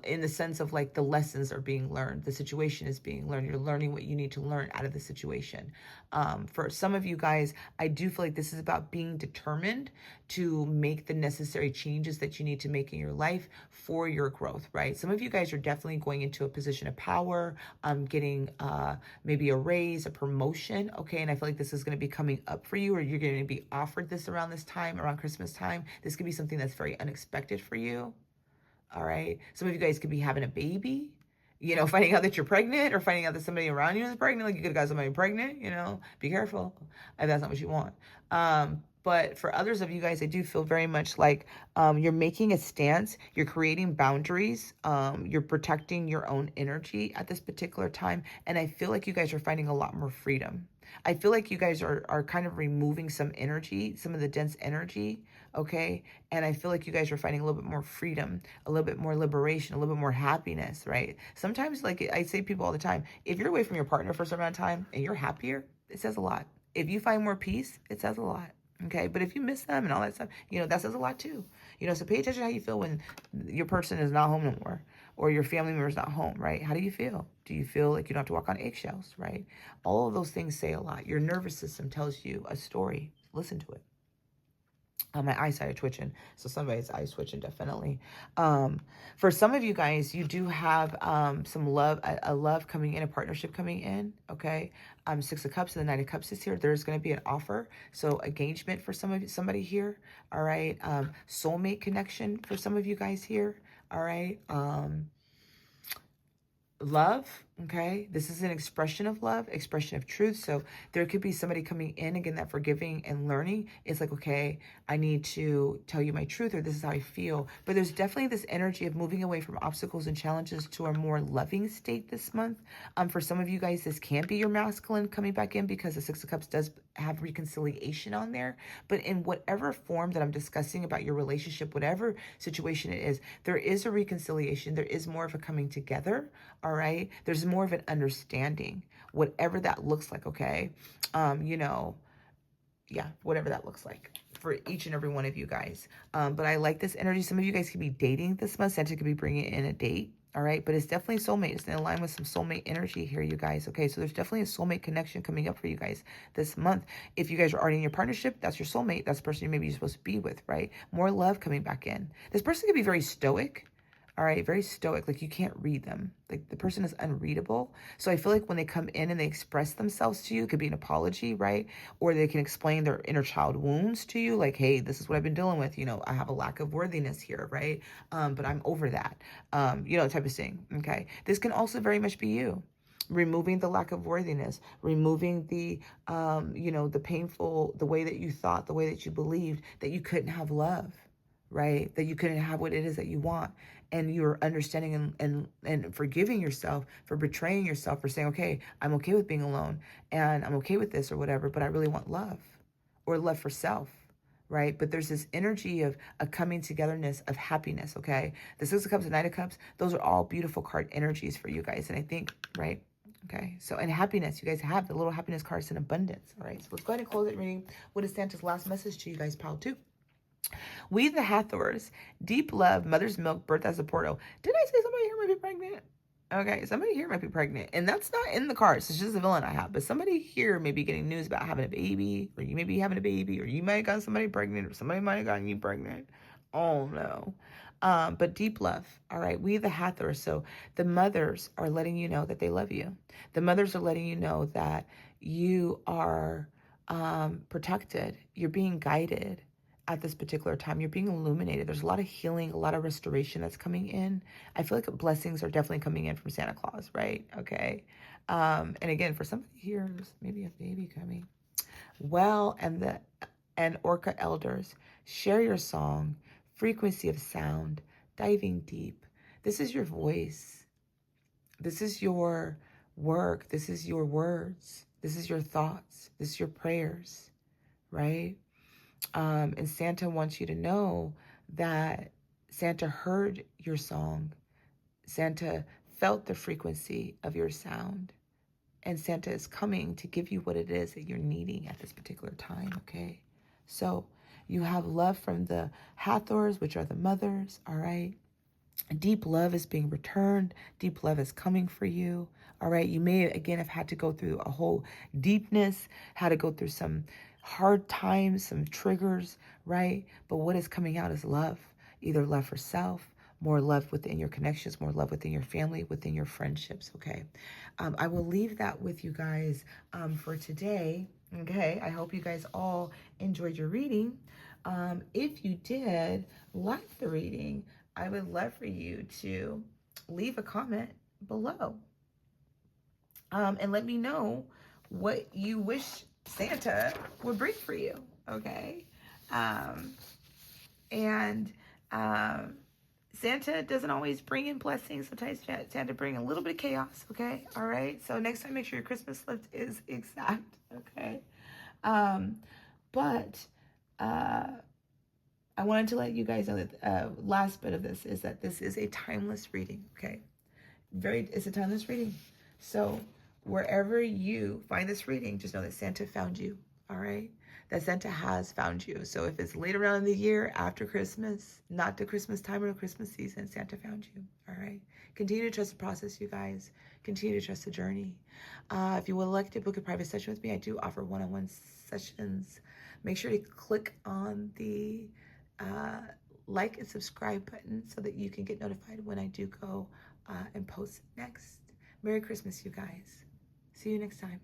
in the sense of like the lessons are being learned, the situation is being learned, you're learning what you need to learn out of the situation. For some of you guys, I do feel like this is about being determined to make the necessary changes that you need to make in your life for your growth, right? Some of you guys are definitely going into a position of power, getting maybe a raise, a promotion, okay? And I feel like this is going to be coming up for you, or you're going to be offered this around this time, around Christmas time. This could be something that's very unexpected for you. All right. Some of you guys could be having a baby, you know, finding out that you're pregnant, or finding out that somebody around you is pregnant. Like, you could have got somebody pregnant, you know, be careful if that's not what you want. But for others of you guys, I do feel very much like you're making a stance, you're creating boundaries, you're protecting your own energy at this particular time. And I feel like you guys are finding a lot more freedom. I feel like you guys are kind of removing some energy, some of the dense energy, okay? And I feel like you guys are finding a little bit more freedom, a little bit more liberation, a little bit more happiness, right? Sometimes, like I say to people all the time, if you're away from your partner for a certain amount of time and you're happier, it says a lot. If you find more peace, it says a lot. Okay, but if you miss them and all that stuff, you know, that says a lot too. You know, so pay attention to how you feel when your person is not home no more, or your family member is not home, right? How do you feel? Do you feel like you don't have to walk on eggshells, right? All of those things say a lot. Your nervous system tells you a story. Listen to it. My eyesight are twitching, so somebody's eyes twitching, definitely. For some of you guys, you do have some love, a love coming in, a partnership coming in, okay? Six of Cups and the Knight of Cups is here. There's going to be an offer, so engagement for somebody here, all right? Soulmate connection for some of you guys here, all right? Love, Okay, this is an expression of love, expression of truth. So there could be somebody coming in, again, that forgiving and learning. It's like, okay, I need to tell you my truth, or this is how I feel. But there's definitely this energy of moving away from obstacles and challenges to a more loving state this month. For some of you guys, this can be your masculine coming back in, because the Six of Cups does have reconciliation on there. But in whatever form that I'm discussing about your relationship, whatever situation it is, there is a reconciliation. There is more of a coming together. All right. There's more of an understanding, whatever that looks like. Okay. Yeah, whatever that looks like for each and every one of you guys. But I like this energy. Some of you guys could be dating this month. Santa could be bringing in a date. All right. But it's definitely soulmate. It's in line with some soulmate energy here, you guys. Okay. So there's definitely a soulmate connection coming up for you guys this month. If you guys are already in your partnership, that's your soulmate. That's the person you maybe you're supposed to be with, right? More love coming back in. This person could be very stoic. All right, very stoic, like you can't read them. Like the person is unreadable. So I feel like when they come in and they express themselves to you, it could be an apology, right? Or they can explain their inner child wounds to you, like, hey, this is what I've been dealing with. I have a lack of worthiness here, right? But I'm over that, type of thing, okay? This can also very much be you. Removing the lack of worthiness, removing the, the painful, the way that you thought, the way that you believed that you couldn't have love, right? That you couldn't have what it is that you want. And you're understanding and forgiving yourself for betraying yourself, for saying, okay, I'm okay with being alone and I'm okay with this or whatever, but I really want love, or love for self, right? But there's this energy of a coming togetherness, of happiness, okay? The Six of Cups and Knight of Cups, those are all beautiful card energies for you guys. And I think, right? Okay, so and happiness, you guys have the little happiness cards in abundance, all right? So let's go ahead and close it reading. What is Santa's last message to you guys, pile two? We the Hathors, deep love, mother's milk, birth as a portal. Did I say somebody here might be pregnant? Okay, somebody here might be pregnant. And that's not in the cards. It's just a villain I have. But somebody here may be getting news about having a baby, or you may be having a baby, or you might have gotten somebody pregnant, or somebody might have gotten you pregnant. Oh no. But deep love. All right. We the Hathors. So the mothers are letting you know that they love you. The mothers are letting you know that you are protected. You're being guided at this particular time. You're being illuminated. There's a lot of healing, a lot of restoration that's coming in. I feel like blessings are definitely coming in from Santa Claus, right? Okay. And again, for somebody here, there's maybe a baby coming. Well, and Orca elders, share your song, frequency of sound, diving deep. This is your voice. This is your work. This is your words. This is your thoughts. This is your prayers, right? And Santa wants you to know that Santa heard your song. Santa felt the frequency of your sound. And Santa is coming to give you what it is that you're needing at this particular time, okay? So you have love from the Hathors, which are the mothers, all right? Deep love is being returned. Deep love is coming for you. All right. You may, again, have had to go through a whole deepness, had to go through some hard times, some triggers, right? But what is coming out is love, either love for self, more love within your connections, more love within your family, within your friendships. Okay. I will leave that with you guys for today. Okay. I hope you guys all enjoyed your reading. If you did like the reading, I would love for you to leave a comment below and let me know what you wish Santa would bring for you, okay? And Santa doesn't always bring in blessings. Sometimes Santa bring a little bit of chaos, okay? All right? So next time, make sure your Christmas list is exact, okay? I wanted to let you guys know that last bit of this is that this is a timeless reading, okay? It's a timeless reading. So wherever you find this reading, just know that Santa found you, all right? That Santa has found you. So if it's later on in the year, after Christmas, not the Christmas time or the Christmas season, Santa found you, all right? Continue to trust the process, you guys. Continue to trust the journey. If you would like to book a private session with me, I do offer one-on-one sessions. Make sure to click on the like and subscribe button so that you can get notified when I do go and post next. Merry Christmas, you guys. See you next time.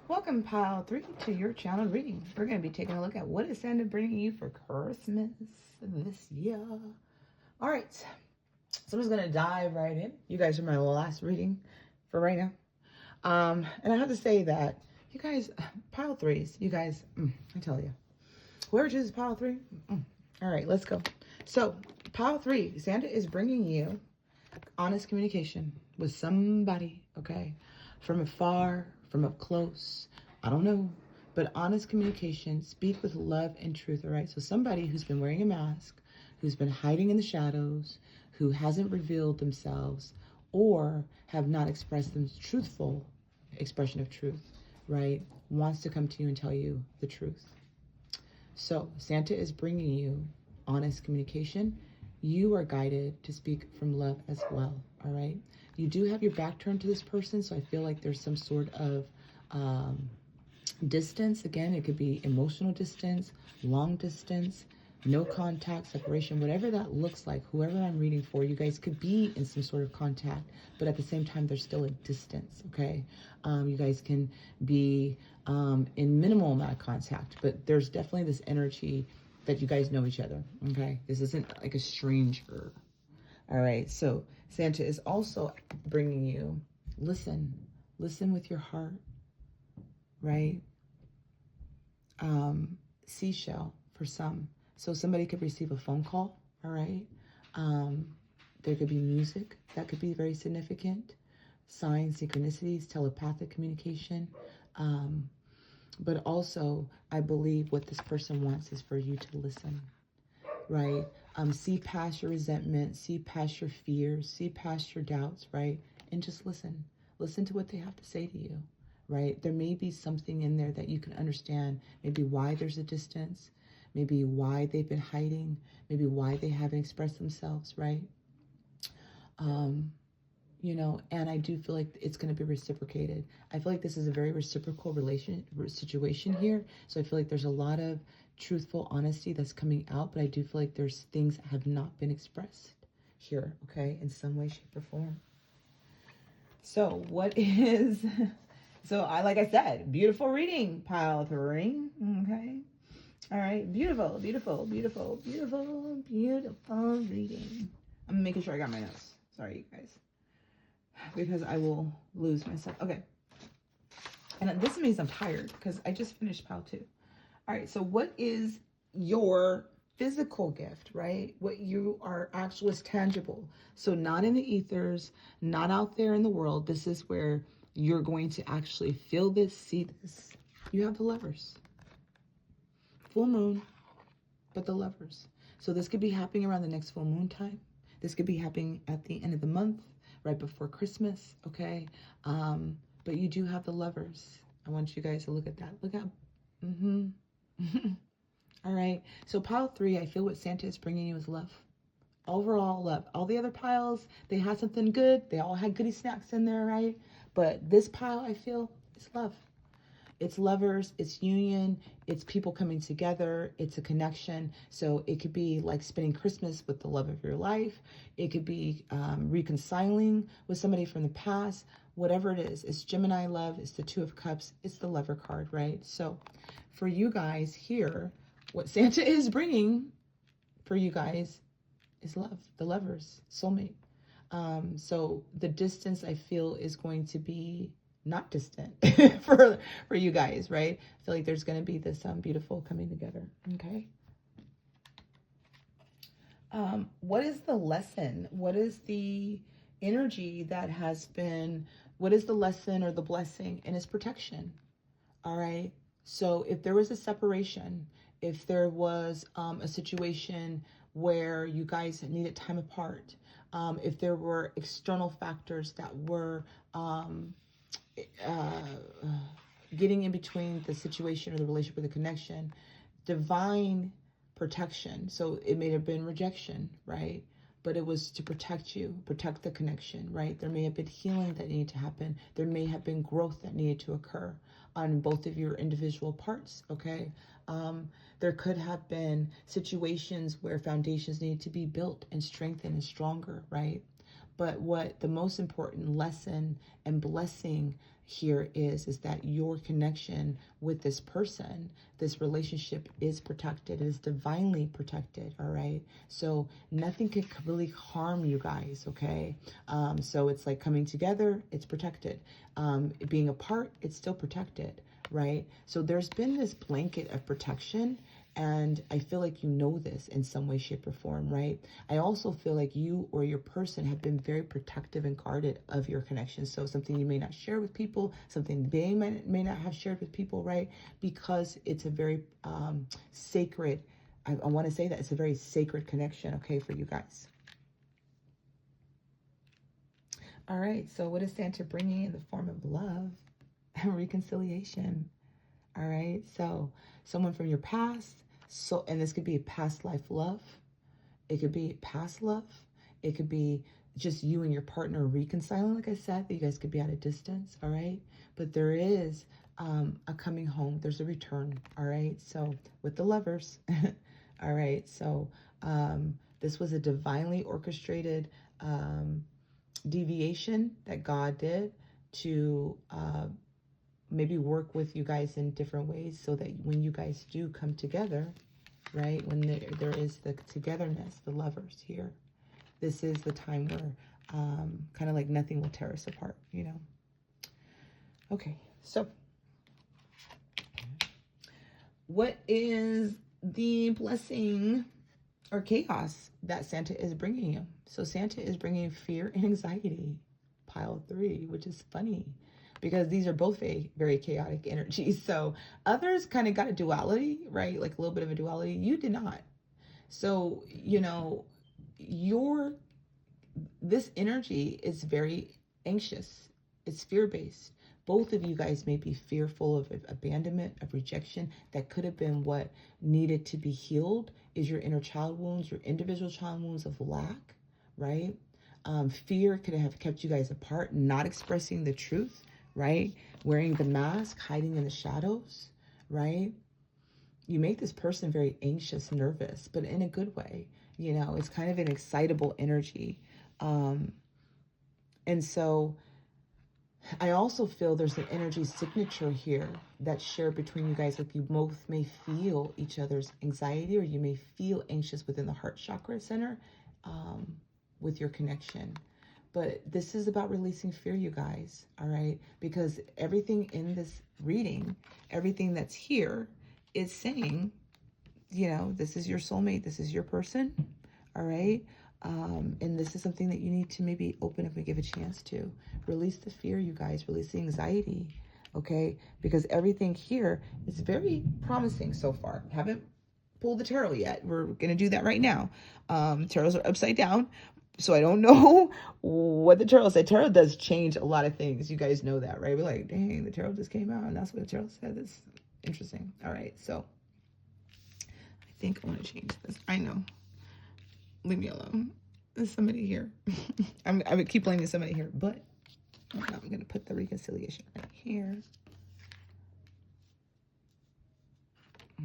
Welcome, pile 3, to your channel reading. We're going to be taking a look at what is Santa bringing you for Christmas this year. All right. So I'm just going to dive right in. You guys are my last reading for right now. And I have to say that you guys, pile threes, you guys, I tell you, whoever chooses pile three, all right, let's go. So pile three, Santa is bringing you honest communication with somebody, okay? From afar, from up close, I don't know, but honest communication, speak with love and truth, all right? So somebody who's been wearing a mask, who's been hiding in the shadows, who hasn't revealed themselves, or have not expressed them truthful expression of truth, right? Wants to come to you and tell you the truth. So Santa is bringing you honest communication. You are guided to speak from love as well, all right? You do have your back turned to this person, so I feel like there's some sort of distance. Again, it could be emotional distance, long distance, no contact, separation, whatever that looks like. Whoever I'm reading for, you guys could be in some sort of contact, but at the same time, there's still a distance, okay? You guys can be in minimal amount of contact, but there's definitely this energy that you guys know each other, okay? This isn't like a stranger. All right, so Santa is also bringing you, listen with your heart, right? Seashell for some. So somebody could receive a phone call, all right? There could be music that could be very significant. Signs, synchronicities, telepathic communication. But also, I believe what this person wants is for you to listen, right? See past your resentment, see past your fears, see past your doubts, right? And just listen. Listen to what they have to say to you, right? There may be something in there that you can understand, maybe why there's a distance, maybe why they've been hiding, maybe why they haven't expressed themselves, right? You know, and I do feel like it's going to be reciprocated. I feel like this is a very reciprocal situation here. So I feel like there's a lot of truthful honesty that's coming out, but I do feel like there's things that have not been expressed here, okay, in some way, shape, or form. So what is, so like I said, beautiful reading, pile three, okay? All right, beautiful, beautiful, beautiful, beautiful, beautiful reading. I'm making sure I got my notes. Sorry, you guys. Because I will lose myself. Okay. And this means I'm tired because I just finished pile two. All right. So what is your physical gift, right? What you are actual is tangible. So not in the ethers, not out there in the world. This is where you're going to actually feel this, see this. You have the Lovers. Full moon, but the Lovers. So this could be happening around the next full moon time. This could be happening at the end of the month, right before Christmas, okay? But you do have the Lovers. I want you guys to look at that. Look at, All right, so pile three, I feel what Santa is bringing you is love. Overall love. All the other piles, they had something good. They all had goodie snacks in there, right? But this pile, I feel, is love. It's lovers, it's union, it's people coming together, it's a connection. So it could be like spending Christmas with the love of your life. It could be reconciling with somebody from the past. Whatever it is, it's Gemini love, it's the Two of Cups, it's the Lover card, right? So for you guys here, what Santa is bringing for you guys is love, the Lovers, soulmate. So the distance, I feel, is going to be not distant for you guys, right? I feel like there's going to be this beautiful coming together, okay? What is the lesson? What is the energy that has been, what is the lesson or the blessing? And it's protection, all right? So if there was a separation, if there was a situation where you guys needed time apart, if there were external factors that were getting in between the situation or the relationship or the connection, divine protection. So it may have been rejection, right? But it was to protect you, protect the connection, right? There may have been healing that needed to happen. There may have been growth that needed to occur on both of your individual parts, okay? There could have been situations where foundations needed to be built and strengthened and stronger, right? But what the most important lesson and blessing here is that your connection with this person, this relationship is protected. It is divinely protected, all right? So nothing can really harm you guys, okay? So it's like coming together, it's protected. Being apart, it's still protected, right? So there's been this blanket of protection, and I feel like you know this in some way, shape, or form, right? I also feel like you or your person have been very protective and guarded of your connection. So something you may not share with people, something they may not have shared with people, right? Because it's a very sacred, I want to say that it's a very sacred connection, okay, for you guys. All right, so what is Santa bringing in the form of love and reconciliation? All right, so someone from your past, and this could be a past life love. It could be past love. It could be just you and your partner reconciling, like I said, that you guys could be at a distance, all right? But there is a coming home. There's a return, all right? So with the lovers, all right? So this was a divinely orchestrated deviation that God did to maybe work with you guys in different ways so that when you guys do come together, right, when there is the togetherness, the lovers here, this is the time where kind of like nothing will tear us apart, you know. Okay, so what is the blessing or chaos that Santa is bringing you? So Santa is bringing fear and anxiety, pile 3, which is funny because these are both very chaotic energies. So others kind of got a duality, right? Like a little bit of a duality. You did not. So, you know, this energy is very anxious. It's fear-based. Both of you guys may be fearful of abandonment, of rejection. That could have been what needed to be healed, is your inner child wounds, your individual child wounds of lack, right? Fear could have kept you guys apart, not expressing the truth, right? Wearing the mask, hiding in the shadows, right? You make this person very anxious, nervous, but in a good way. You know, it's kind of an excitable energy. And so I also feel there's an energy signature here that's shared between you guys. Like you both may feel each other's anxiety, or you may feel anxious within the heart chakra center with your connection. But this is about releasing fear, you guys, all right? Because everything in this reading, everything that's here is saying, you know, this is your soulmate, this is your person, all right? And this is something that you need to maybe open up and give a chance to. Release the fear, you guys. Release the anxiety, okay? Because everything here is very promising so far. Haven't pulled the tarot yet. We're going to do that right now. Tarots are upside down, so I don't know what the tarot said. Tarot does change a lot of things. You guys know that, right? We're like, dang, the tarot just came out, and that's what the tarot said. That's interesting. All right, so I think I want to change this. I know. Leave me alone. There's somebody here. I would keep blaming somebody here, but I'm going to put the reconciliation right here.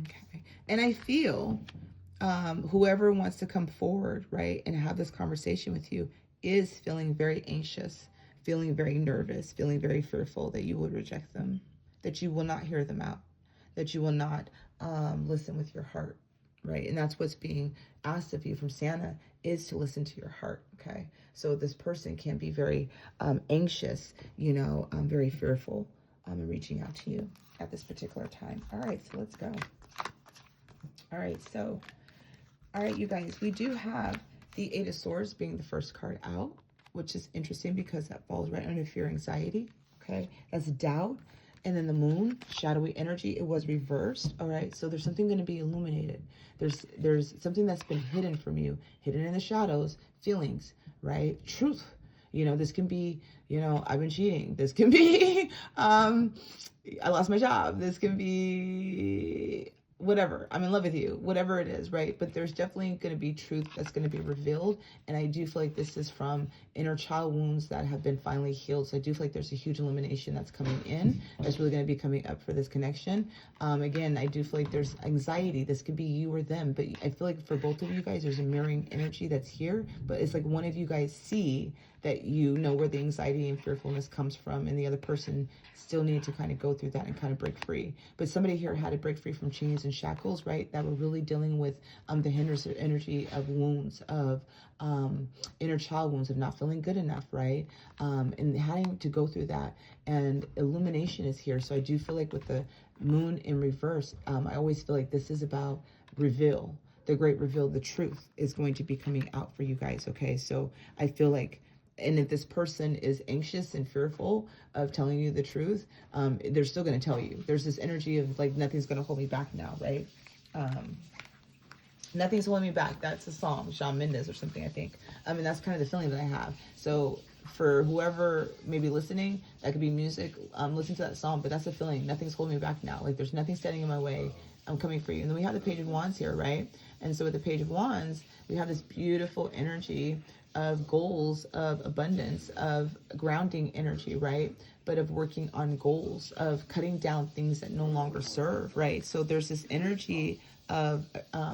Okay. And I feel whoever wants to come forward, right, and have this conversation with you is feeling very anxious, feeling very nervous, feeling very fearful that you would reject them, that you will not hear them out, that you will not listen with your heart. Right, and that's what's being asked of you from Santa, is to listen to your heart, okay? So this person can be very anxious, you know, very fearful in reaching out to you at this particular time. All right, so let's go. All right, you guys, we do have the 8 of Swords being the first card out, which is interesting because that falls right under fear, anxiety, okay? That's doubt. And then the moon, shadowy energy, it was reversed, all right? So there's something going to be illuminated. There's something that's been hidden from you, hidden in the shadows, feelings, right? Truth. You know, this can be, you know, I've been cheating. This can be, I lost my job. This can be, whatever, I'm in love with you, whatever it is, right? But there's definitely going to be truth that's going to be revealed. And I do feel like this is from inner child wounds that have been finally healed. So I do feel like there's a huge illumination that's coming in, that's really going to be coming up for this connection. Again, I do feel like there's anxiety. This could be you or them, but I feel like for both of you guys, there's a mirroring energy that's here, but it's like one of you guys see that you know where the anxiety and fearfulness comes from, and the other person still needed to kind of go through that and kind of break free. But somebody here had to break free from chains and shackles, right? That were really dealing with the hindrance energy of wounds, of inner child wounds, of not feeling good enough, right? And having to go through that. And illumination is here. So I do feel like with the moon in reverse, I always feel like this is about reveal. The great reveal, the truth is going to be coming out for you guys, okay? So I feel like, and if this person is anxious and fearful of telling you the truth, they're still going to tell you. There's this energy of like, nothing's going to hold me back now, right? Nothing's holding me back. That's a song, Shawn Mendes or something, I think. I mean, that's kind of the feeling that I have. So for whoever may be listening, that could be music. Listen to that song, but that's a feeling. Nothing's holding me back now. Like there's nothing standing in my way. I'm coming for you. And then we have the Page of Wands here, right? And so with the Page of Wands, we have this beautiful energy of goals, of abundance, of grounding energy, right? But of working on goals, of cutting down things that no longer serve, right? So there's this energy of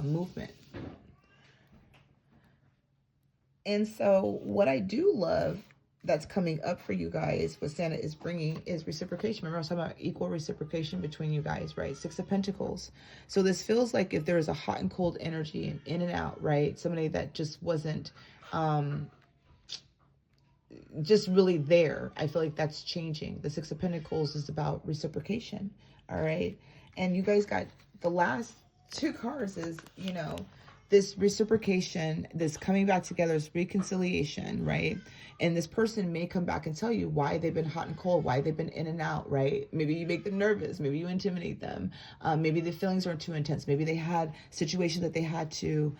movement. And so what I do love that's coming up for you guys, what Santa is bringing, is reciprocation. Remember I was talking about equal reciprocation between you guys, right? Six of Pentacles. So this feels like if there is a hot and cold energy and in and out, right? Somebody that just wasn't just really there. I feel like that's changing. The Six of Pentacles is about reciprocation, all right? And you guys got the last two cards is, you know, this reciprocation, this coming back together, this reconciliation, right? And this person may come back and tell you why they've been hot and cold, why they've been in and out, right? Maybe you make them nervous. Maybe you intimidate them. Maybe the feelings aren't too intense. Maybe they had situations that they had to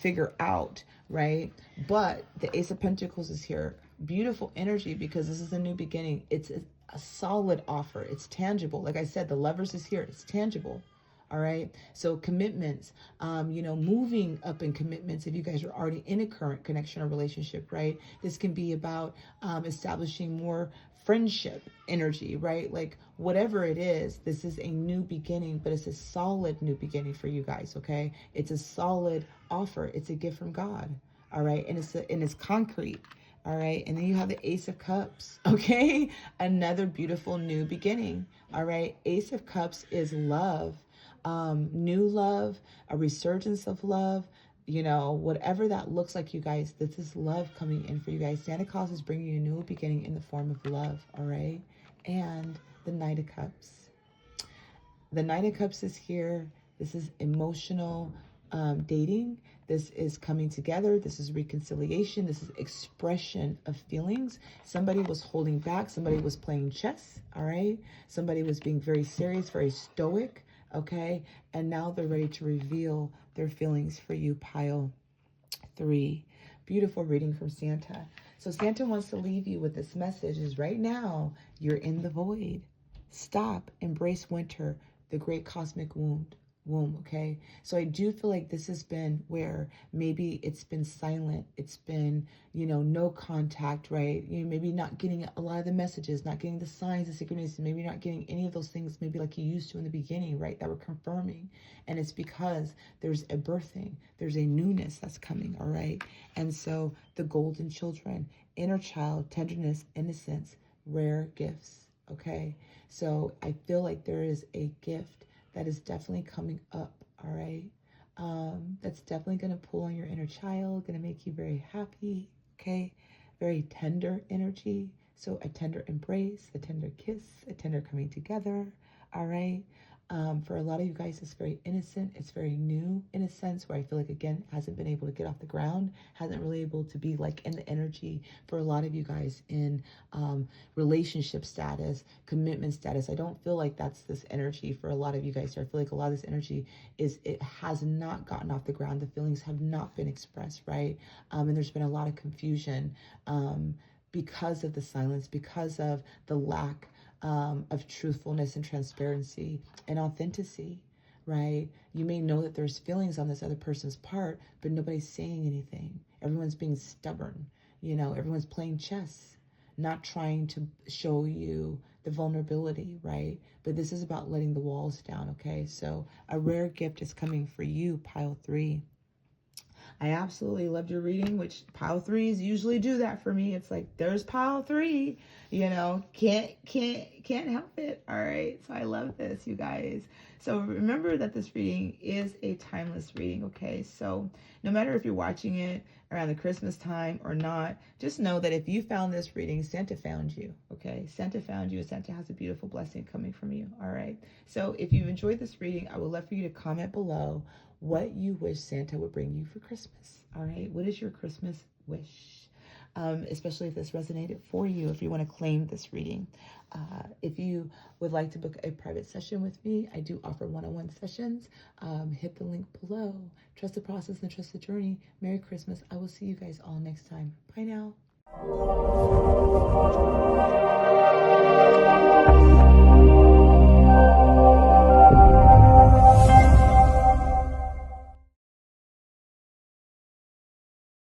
figure out, right? But the Ace of Pentacles is here. Beautiful energy, because this is a new beginning. It's a solid offer. It's tangible. Like I said, the Lovers is here. It's tangible. All right. So commitments, you know, moving up in commitments. If you guys are already in a current connection or relationship, right? This can be about establishing more friendship energy, right? Like whatever it is, this is a new beginning, but it's a solid new beginning for you guys. Okay. It's a solid offer. It's a gift from God. All right. And it's concrete. All right. And then you have the Ace of Cups. Okay. Another beautiful new beginning. All right. Ace of Cups is love. New love, a resurgence of love, you know, whatever that looks like, you guys, this is love coming in for you guys. Santa Claus is bringing you a new beginning in the form of love, all right? And the Knight of Cups. The Knight of Cups is here. This is emotional dating. This is coming together. This is reconciliation. This is expression of feelings. Somebody was holding back. Somebody was playing chess, all right? Somebody was being very serious, very stoic. Okay, and now they're ready to reveal their feelings for you, pile 3. Beautiful reading from Santa. So Santa wants to leave you with this message is right now, you're in the void. Stop, embrace winter, the great cosmic womb, okay? So I do feel like this has been where maybe it's been silent. It's been, you know, no contact, right? You know, maybe not getting a lot of the messages, not getting the signs, the synchronicities, maybe not getting any of those things, maybe like you used to in the beginning, right? That were confirming. And it's because there's a birthing, there's a newness that's coming, all right? And so the golden children, inner child, tenderness, innocence, rare gifts, okay? So I feel like there is a gift that is definitely coming up, all right? That's definitely going to pull on your inner child, going to make you very happy, okay? Very tender energy. So a tender embrace, a tender kiss, a tender coming together, all right? For a lot of you guys, it's very innocent. It's very new in a sense where I feel like, again, hasn't been able to get off the ground, hasn't really able to be like in the energy for a lot of you guys in relationship status, commitment status. I don't feel like that's this energy for a lot of you guys here. I feel like a lot of this energy it has not gotten off the ground. The feelings have not been expressed, right? And there's been a lot of confusion because of the silence, because of the lack of truthfulness and transparency and authenticity, right? You may know that there's feelings on this other person's part, but nobody's saying anything. Everyone's being stubborn. Everyone's playing chess, not trying to show you the vulnerability, right? But this is about letting the walls down, okay? So a rare gift is coming for you, pile 3. I absolutely loved your reading, which pile 3s usually do that for me. It's like, there's pile 3, can't help it. All right. So I love this, you guys. So remember that this reading is a timeless reading. Okay. So no matter if you're watching it around the Christmas time or not, just know that if you found this reading, Santa found you. Okay. Santa found you. Santa has a beautiful blessing coming from you. All right. So if you've enjoyed this reading, I would love for you to comment below what you wish Santa would bring you for Christmas. All right. What is your Christmas wish? Especially if this resonated for you, if you want to claim this reading. If you would like to book a private session with me, I do offer one-on-one sessions. Hit the link below. Trust the process and trust the journey. Merry Christmas. I will see you guys all next time. Bye now.